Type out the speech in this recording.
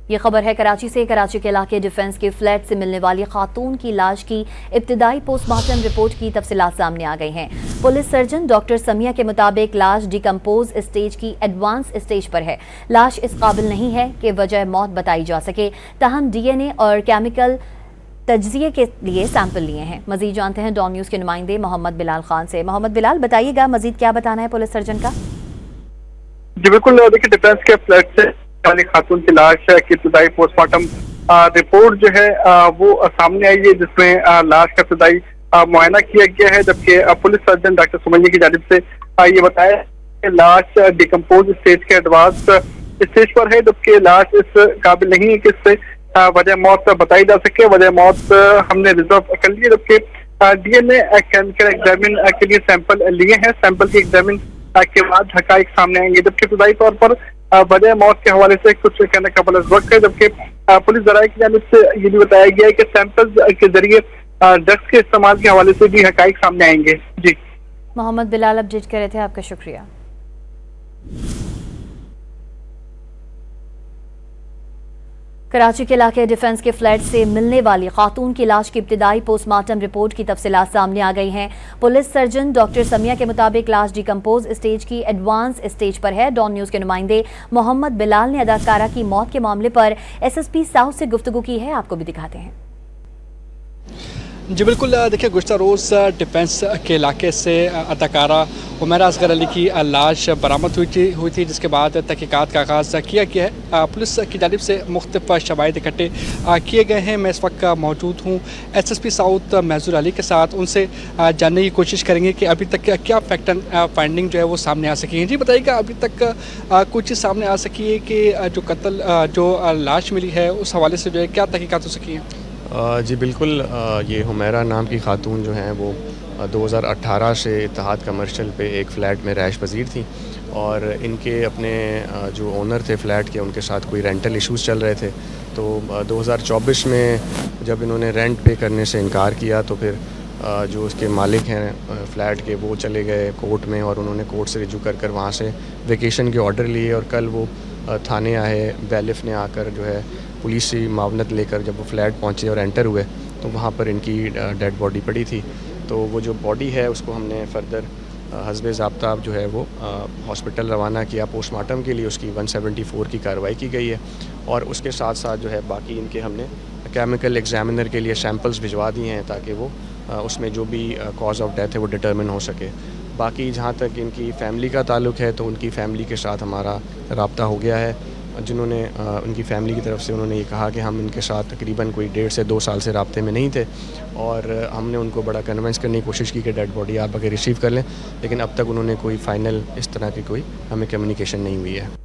ये खबर है कराची से। कराची के इलाके डिफेंस के फ्लैट से मिलने वाली खातून की लाश की इब्तिदाई पोस्टमार्टम रिपोर्ट की तफसीलात सामने आ गई हैं। पुलिस सर्जन डॉक्टर समिया के मुताबिक लाश डिकम्पोज स्टेज की एडवांस स्टेज पर है। लाश इस काबिल नहीं है कि वजह मौत बताई जा सके, ताहम DNA और केमिकल तज्जिए के लिए सैंपल लिए हैं। मजीद जानते हैं डॉन न्यूज़ के नुमाइंदे मोहम्मद बिलाल खान से। मोहम्मद बिलाल, बताइएगा मजीद क्या बताना है पुलिस सर्जन का? जी बिल्कुल, देखिए डिफेंस के फ्लैट से खातून की लाश की इब्तिदाई पोस्टमार्टम रिपोर्ट जो है वो सामने आई है, जिसमें लाश का इब्तिदाई मुआयना किया गया है, जबकि पुलिस सर्जन डॉक्टर सुमैया की जानिब से ये बताया कि लाश डिकम्पोज स्टेज के एडवांस स्टेज पर है, जबकि लाश इस काबिल नहीं है कि इससे वजह मौत बताई जा सके। वजह मौत हमने रिजर्व कर ली है, जबकि DNA केमिकल एग्जामिन के लिए सैंपल लिए हैं। सैंपल की एग्जामिन के बाद हकाइक सामने आएंगे, जबकि इब्तिदाई तौर पर वजह मौत के हवाले से कुछ कहने का बलस वक्त है, जबकि पुलिस जराये की जानिब से ये भी बताया गया है कि सैंपल्स के जरिए ड्रग्स के इस्तेमाल के हवाले से भी हकाइक सामने आएंगे। जी मोहम्मद बिलाल अपडेट कर रहे थे, आपका शुक्रिया। कराची के इलाके डिफेंस के फ्लैट से मिलने वाली खातून की लाश की इब्तिदाई पोस्टमार्टम रिपोर्ट की तफसीलात सामने आ गई हैं। पुलिस सर्जन डॉक्टर समिया के मुताबिक लाश डिकम्पोज स्टेज की एडवांस स्टेज पर है। डॉन न्यूज़ के नुमाइंदे मोहम्मद बिलाल ने अदाकारा की मौत के मामले पर SSP साउथ से गुफ्तगू की है, आपको भी दिखाते हैं। जी बिल्कुल, देखिए गुज़श्ता रोज़ डिफेंस के इलाके से अदाकारा हुमैरा असगर अली की लाश बरामद हुई थी, जिसके बाद तहकीकात का आगाज़ किया गया है। पुलिस की जानिब से मुख्तलिफ शवाहिद इकट्ठे किए गए हैं। मैं इस वक्त मौजूद हूँ SSP साउथ महजूर अली के साथ। उनसे जानने की कोशिश करेंगे कि अभी तक क्या फैक्ट एंड फाइंडिंग जो है वो सामने आ सकी है। जी बताइएगा, अभी तक कुछ चीज़ सामने आ सकी है कि जो कत्ल जो लाश मिली है उस हवाले से जो है क्या तहकीकात हो सकी है? जी बिल्कुल, ये हुमैरा नाम की खातून जो हैं वो 2018 से इत्तेहाद कमर्शियल पे एक फ़्लैट में रैश पजीर थी, और इनके अपने जो ओनर थे फ़्लैट के, उनके साथ कोई रेंटल इश्यूज़ चल रहे थे। तो 2024 में जब इन्होंने रेंट पे करने से इनकार किया, तो फिर जो उसके मालिक हैं फ़्लैट के, वो चले गए कोर्ट में, और उन्होंने कोर्ट से रिजू कर वहाँ से वेकेशन के ऑर्डर लिए, और कल वो थाने आए। बैलिफ ने आकर जो है पुलिस से मावनत लेकर जब वो फ्लैट पहुँचे और एंटर हुए, तो वहाँ पर इनकी डेड बॉडी पड़ी थी। तो वो जो बॉडी है उसको हमने फर्दर हस्बे ज़ाब्ता जो है वो हॉस्पिटल रवाना किया पोस्टमार्टम के लिए। उसकी 174 की कार्रवाई की गई है, और उसके साथ साथ जो है बाकी इनके हमने केमिकल एग्जामिनर के लिए सैंपल्स भिजवा दिए हैं, ताकि वो उसमें जो भी कॉज ऑफ डेथ है वो डिटर्मिन हो सके। बाकी जहाँ तक इनकी फ़ैमिली का ताल्लुक़ है, तो उनकी फ़ैमिली के साथ हमारा रब्ता हो गया है, जिन्होंने उनकी फ़ैमिली की तरफ से उन्होंने ये कहा कि हम इनके साथ तकरीबन कोई 1.5 से 2 साल से राब्ते में नहीं थे, और हमने उनको बड़ा कन्विंस करने की कोशिश की कि डेड बॉडी आप अगर रिसीव कर लें, लेकिन अब तक उन्होंने कोई फ़ाइनल इस तरह की कोई हमें कम्युनिकेशन नहीं हुई है।